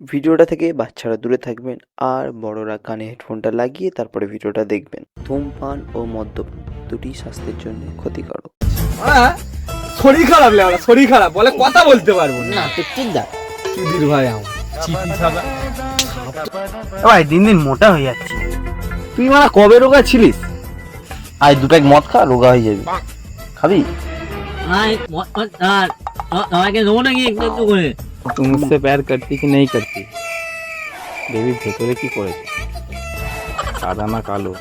ভিডিওটা থেকে বাচ্চারা দূরে থাকবেন আর বড়রা কানে হেডফোনটা লাগিয়ে তারপরে ভিডিওটা দেখবেন। ধূমপান ও মদ্যপান দুটি স্বাস্থ্যের জন্য ক্ষতিকারক। শরীর খারাপ লাগে, শরীর খারাপ বলে কথা বলতে পারবো না। না তুই ঠিক দা চুদির ভাই আমার চিপি খাবা ভাই দিন দিন মোটা হয়ে যাচ্ছে। তুই মানে কবে রোগা ছিলিস? আজ দু প্যাক মদ খা, রোগা হয়ে যাবি। খাবি? তুই মুঝসে প্যার করতি কি নেই করতি? দেবী ভেতরে কি করেছে, সাদা না কালো?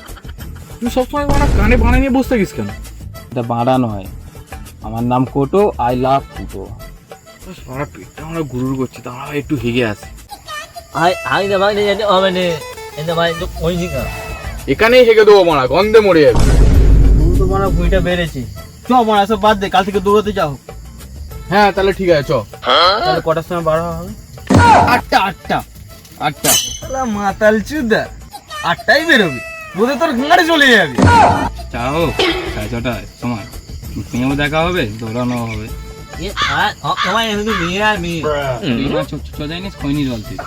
তুই সবসময় মানে কানে বানা নিয়ে বসে থাকিস কেন? এটা বাড়া নয়, আমার নাম কোটো, আই লাভ ফুটো। সারা পেটটা আমরা গুরুর করছি, তা আমরা একটু হেগে আসি। এখানেই হেগে দেবো মারা, গন্ধে মরে যাবে। কাল থেকে দৌড়াতে যাও। হ্যাঁ তাহলে ঠিক আছে, চ। তাহলে কটার সময় বার হবে? আটটা। মাতাল চুদা, 8টায় বেরোবি, বোধে তোর গাড়ি চলে যাবে। চা হোক 6:30 সময়, মেয়েও দেখা হবে, দৌড়ানো হবে। খৈনি জল থেকে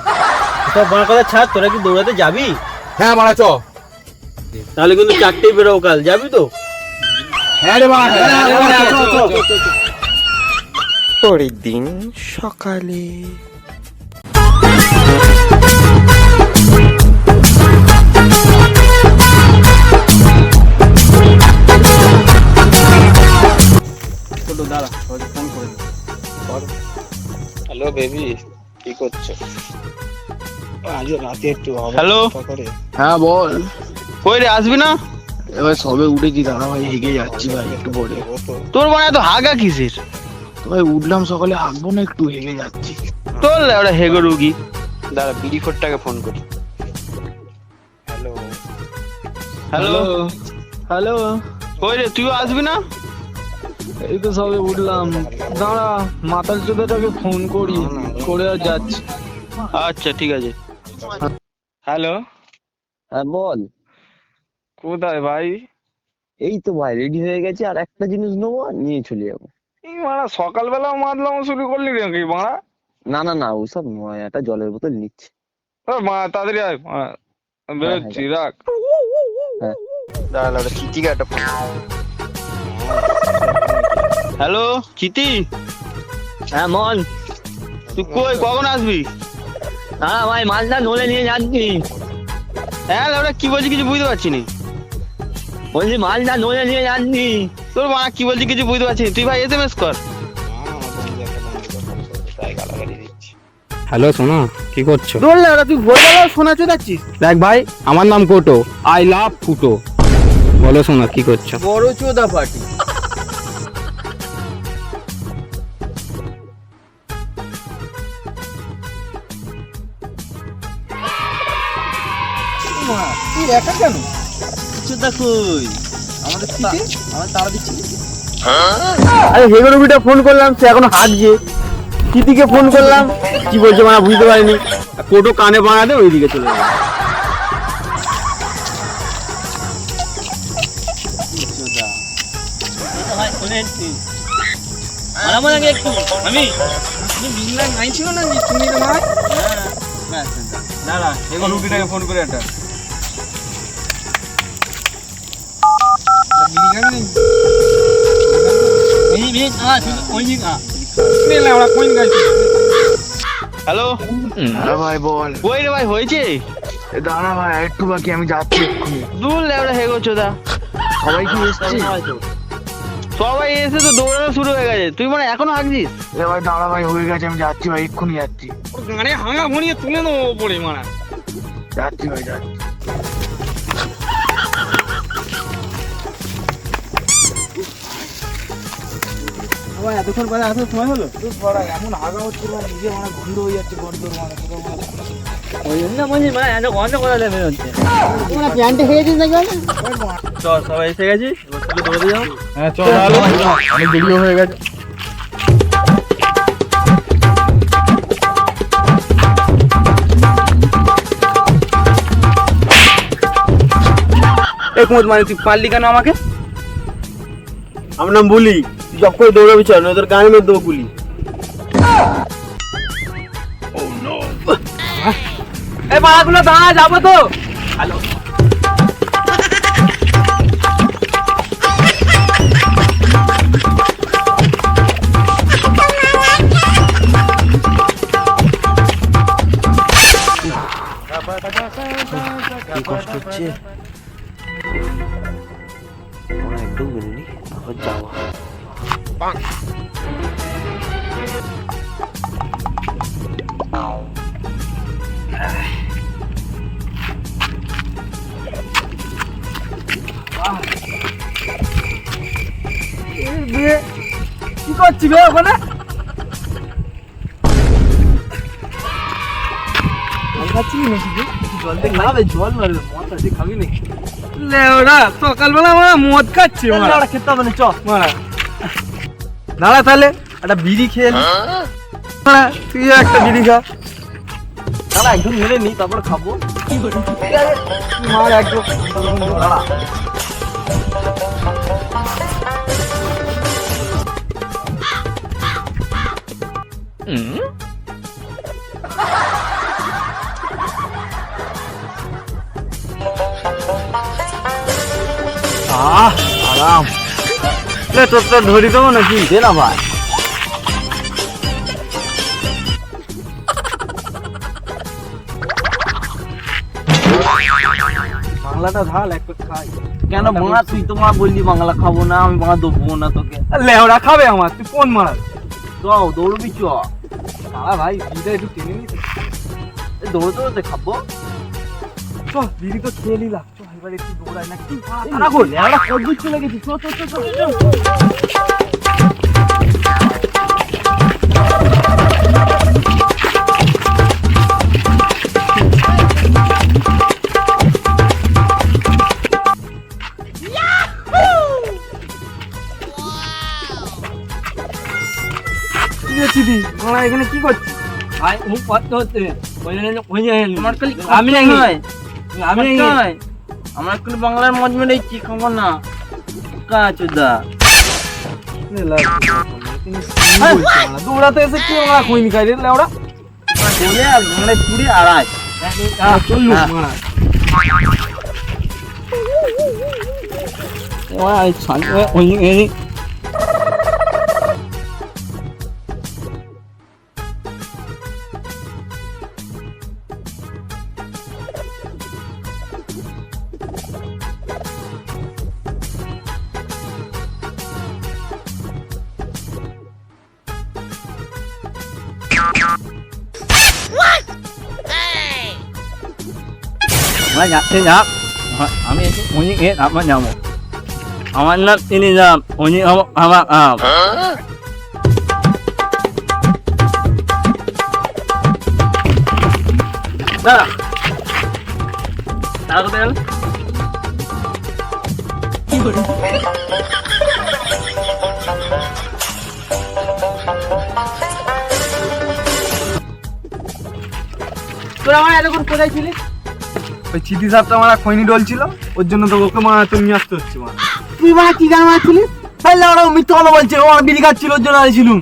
সব বড় কথা ছাড়, তোরা কি দৌড়াতে যাবি? হ্যাঁ মারা চ। তাহলে কিন্তু 4টায় বেরোবো কাল, যাবি তো? হ্যাঁ রে মারা, পরের দিন সকালে দাঁড়া, ফোন করে দিই। হ্যালো বেবি, কি করছো? আজ রাতে একটু হ্যালো। হ্যাঁ বল। কই রে, আসবি না? এবার সবে উঠেছি, দাদা ভাই হেগে যাচ্ছি ভাই একটু পরে। তোর মানে এত হাগা কিসের? তো ভাই উঠলাম সকালে, হাঁকবো না, একটু হেগে যাচ্ছি। তোর ওরা হেগো রুগী। দাঁড়া বিডি ফোরটাকে ফোন করি। Hello hello. হ্যালো, কই রে, তুইও আসবি না? এই তো সবে উঠলাম, দাঁড়া মাতাল চোদাটাকে ফোন করি, করে আর যাচ্ছি। আচ্ছা ঠিক আছে। হ্যালো, হ্যাঁ বল। কোথায় ভাই? এই তো ভাই রেডি হয়ে গেছে, আর একটা জিনিস নেবো আর নিয়ে চলে যাবো। এই মারা সকালবেলা মাতলাম শুরু করলি নাকি মারা? না না না, ওসব নয়, একটা জলের বোতল নিচ্ছে। মা তাড়াতাড়ি আয়, বেরোচ্ছি, রাখ। হ্যাঁ। দাঁড়া চিঠিকে একটা হ্যালো চিতি, হ্যাঁ মন। তুই কই, কখন আসবি? হ্যাঁ ভাই, মালটা নলে নিয়ে যাচ্ছি। হ্যাঁ ওরা কি বলছি কিছু বুঝতে পারছি না। বলছি মালটা নলে নিয়ে যাচ্ছি। তোর মা কি বলছি কিছু বুঝতে পারছি না, তুই ভাই SMS কর। হ্যালো সোনা, কি করছো? বললে ওরা তুই ভোরবেলা শোনা চোদাচ্ছিস। দেখ ভাই, আমার নাম কোটো, আই লাভ ফুটো। বলো সোনা, কি করছো? বড় চোদা পার্টি। তুই একা কেন? চোদা কই? আমাদের চিঠি, আমার তারা দিচ্ছি। আরে হেগো রবিটা ফোন করলাম, সে এখনো হাঁকছে। চিতিকে ফোন করলাম, কি বলছে মানে বুঝতে পারিনি। কোটো কানে বানাতে ওইদিকে চলে গেল। দাঁড়া, হেগো রবিটাকে ফোন করে একটা হ্যালো। হ্যাঁ ভাই বল। ওই রে ভাই, হয়েছে? দাঁড়া ভাই একটু বাকি, আমি যাচ্ছি এক্ষুনি। দূর লেবড়া হেগো চোদা। সবাই কি এসছে? সবাই এসে তো দৌড়ানো শুরু হয়ে গেছে, তুই মানে এখনো হাঁকছিস? এ ভাই দাঁড়া ভাই, হয়ে গেছে, আমি যাচ্ছি ভাই, এক্ষুনি যাচ্ছি। গানে হাঙা ভনিয়ে তুলে নেবো পড়ে মারা। যাচ্ছি ভাই, যাচ্ছি। এতক্ষণ পরে আসার সময় হলো? এমন হাগা হচ্ছে নিজে মানে গন্ধ হয়ে যাচ্ছে, গন্ধ ওই জন্য বলছি মানে এত গন্ধ করে দেবে হচ্ছে। প্যান্টে খেয়েছিস নাকি? চল সবাই এসে গেছি, দৌড়ে যাও। হ্যাঁ চল, অনেক দেরিও হয়ে গেছে। এক মত মানে তুই পারলি কেন আমাকে? আমার নাম বলি, জব করে দৌড়াবি, চল নয় তোর গান মেরে দেবো গুলি। এই মারাগুলো দাঁড়া, যাবো তো। হ্যালো, কি কষ্ট হচ্ছে, ওরা একদম মিলনি, আবার যাওয়া। কি করছি বে ওখানে? সকালবেলা আমরা মদ খাচ্ছি, খেতে হবে না, চ মারা দাঁড়া তাহলে একটা বিড়ি খেয়ে নি। তুই একটা বিড়ি খা, দাঁড়া একদম মেরে নি, তারপর খাবো। মার একদম দাঁড়া। আরাম তোর তো ধরি দেবো নাকি? দে না ভাই। বাংলাটা ঢাল একটু খাই। কেন মা, তুই তো মা বললি বাংলা খাবো না, আমি বাংলা দেবো না তোকে। লেওড়া খাবে আমার, তুই কোন মারা? যাও দৌড়বি, চ দাঁড়া ভাই, বিড়িটা একটু টেনে নি। দৌড়তে দৌড়তে খাবো। চ বিড়ি তো খেয়ে নিলাম, চ এবার একটু দৌড়াই নাকি? তারা গো লেওড়া কদ্দূর চলে গেছি, চ চ চ চ এখানে কি করছিস? আমার একটু বাংলার মজ মেরেছি, খাবো না কাচুদা। দৌড়াতে এসে কি বাংলা খুইনি খাই রে লেওড়া? চলে আর বাংলায় পুরি আড়াই চললু আমি আমার যাবো, আমার নাম তিনি নাম উনি আমার আম। দাঁড়া তারা কোথায় গেল? তোরা আমার এতক্ষণ কোথায় ছিলি? ওই চিঠি সাপটা আমার খৈনি ডলছিল, ওর জন্য তো ওকে মারাতে নিয়ে আসতে হচ্ছে। মা তুই মানে কি গান মারছিলি? তাহলে ওরা মিথ্যা কথা বলছে, ও বিড়ি খাচ্ছিল ওর জন্য আনিছিলুম।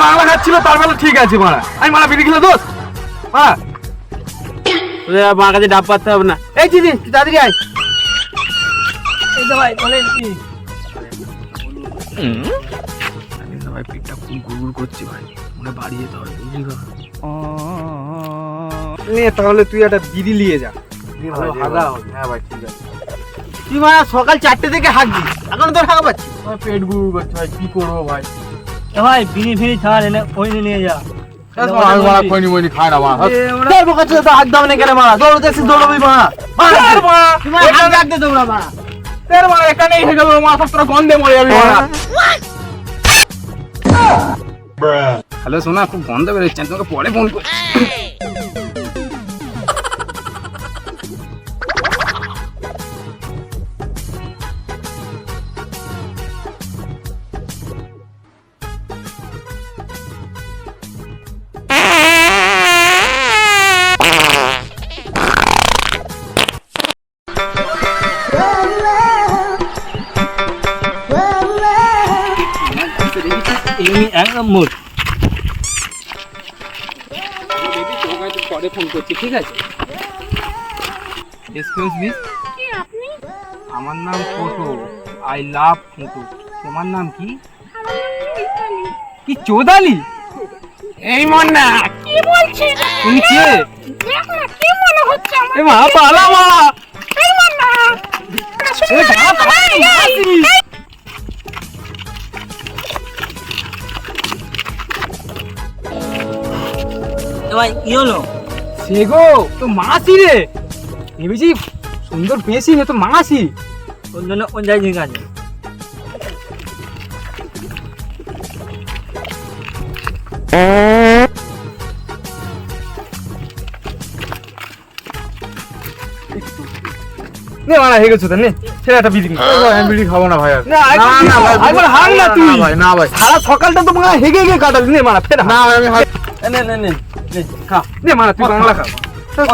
বাংলা খাচ্ছিল তার বেলা ঠিক আছে মারা, আমি মারা বিড়ি খেলে দোষ মারা। আমার কাছে ডাব পাততে হবে না। এই চিঠি তুই তাড়াতাড়ি আয়। এই তো ভাই বলেন কি ভাই, পেটটা খুব গুড়গুড় করছে ভাই, মনে বাড়ি যেতে হবে বুঝলি তো। নে তাহলে তুই একটা বিড়ি নিয়ে যা। হ্যাঁ ভাই ঠিক আছে। তুই মানে সকাল 4টে থেকে হাঁকবি, এখন তোর হাঁকা পাচ্ছি? পেট গুড় করছে ভাই, কি করবো ভাই? ভাই বিড়ি ফিরি ছাড়, এনে ওই নিয়ে যা। হাত দাও না কেন মারা? দৌড়তে এসে দৌড়বি মারা। এখানেই হয়ে গেল মাথা, তোরা গন্ধে মরে যাবি মারা। হ্যালো সোনা, খুব গন্ধ বেরোচ্ছে, তোমাকে পরে ফোন করি। একদম মুড পরে ফোন করছি, ঠিক আছে? এক্সকিউজ মি, আমার নাম ফটো, আই লাভ ফটো। তোমার নাম কি? কি চোদালি? এই মন্না কি বলছিস? তুমি কে? দেখ না কি মনে হচ্ছে আমার। এ মা পালা মা। এই মন্না এ বাপ মাসি। ভাই কি হলো? সে গো তো মাসি রে, ভেবেছি সুন্দর পেয়েছি, হে তো মাসি। ওর জন্য কোন জায়গায় ঠিক আছে? নে মারা হয়ে গেছো তো, নে ছেড়ে একটা বিড়ি। আমি বিড়ি খাবো না ভাই আর। না না ভাই, একবার হার না তুই। না ভাই, না ভাই, সারা সকালটা তো মারা হেগে হেগে কাটালি। নে মারা ফের না, আমি হার। নে নে নে নে খা, নে মারা তুই বাংলা খা।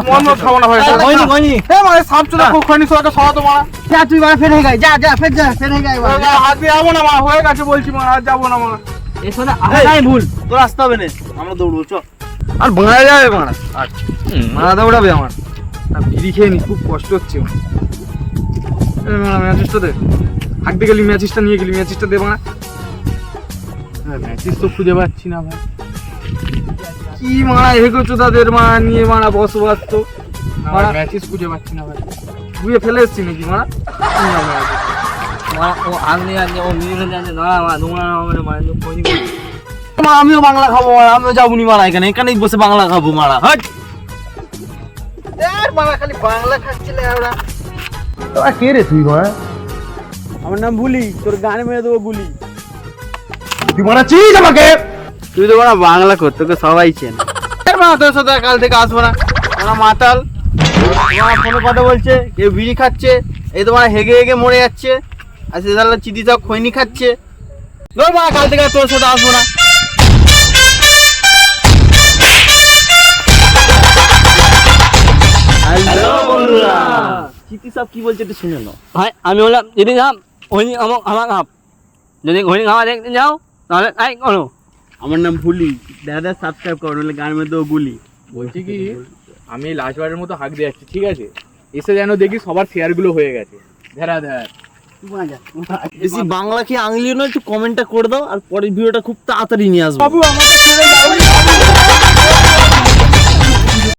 মন মত খাবো না ভাই। হয়নি হয়নি। এ মারা সাপ চোদা খুব খানি সোয়াকে সরা তো মারা। যা তুই মারা ফের হয়ে গেছে, যা যা ফের যা ফের হয়ে গেছে। হাত দিয়ে যাবো না মারা, হয়ে গেছে বলছি মারা, আর যাবো না মারা। এসো না, আমারই ভুল, তোর আসতে হবে না, আমরা দৌড়বো চ। আর বাংলা যাবে মারা, আর মারা দৌড়াবে আমার। আর বিড়ি খেয়ে নি, খুব কষ্ট হচ্ছে আমার। এ মারা ম্যাচিসটা দে, হাঁকতে গেলি ম্যাচিসটা নিয়ে গেলি, ম্যাচিসটা দে মারা। ম্যাচিস তো খুঁজে পাচ্ছি না ভাই। কি মারা এগোছো তাদের মারা নিয়ে মারা বসবাস তো মারা, ম্যাচিস খুঁজে পাচ্ছি না ভাই। ধুয়ে ফেলে এসছি নাকি মারা? মা ও আগলে আগে ও মিলে জানে না, মা তোমরা আমাদের মানে কোন মা আমিও বাংলা খাবো মারা, আমিও যাবো নি মারা, এখানে এখানেই বসে বাংলা খাবো মারা। হাট মারা, খালি বাংলা খাচ্ছিলে ওরা। তোরা কে রে তুই মারা? আমার নাম বুলি, তোর গানে মেরে দেবো বুলি। তুই মারা চিনিস আমাকে? তুই তো মারা বাংলা কর, তোকে সবাই চেনে। মারা তোর সাথে কাল থেকে আসবো না, ওরা মাতাল। তোমার ফোনে কথা বলছে, কেউ বিড়ি খাচ্ছে, এই তোমার হেগে হেগে মরে যাচ্ছে, আর সে তাহলে চিঠি সব খৈনি খাচ্ছে। ধর মারা, কাল থেকে আর তোর সাথে আসবো না। হ্যালো বন্ধুরা, চিঠি সব কি বলছে একটু শুনে নাও। ভাই আমি বললাম যদি নাম হইনি আমার কাপ, যদি হইনি খাওয়া দেখতে যাও তাহলে তাই করো। আমার নাম ভুলি, দাদা সাবস্ক্রাইব করো, নাহলে গান মেরে দেবো গুলি। বলছি কি, আমি লাস্টবারের মতো হাঁক দিয়ে যাচ্ছি, ঠিক আছে? এসে যেন দেখি সবার শেয়ার গুলো হয়ে গেছে। ধ্যারা ধ্যার বেশি বাংলা কি আংলিও না, একটু কমেন্টটা করে দাও, আর পরের ভিডিওটা খুব তাড়াতাড়ি নিয়ে আসবো। বাবু আমাকে ছেড়ে যাও।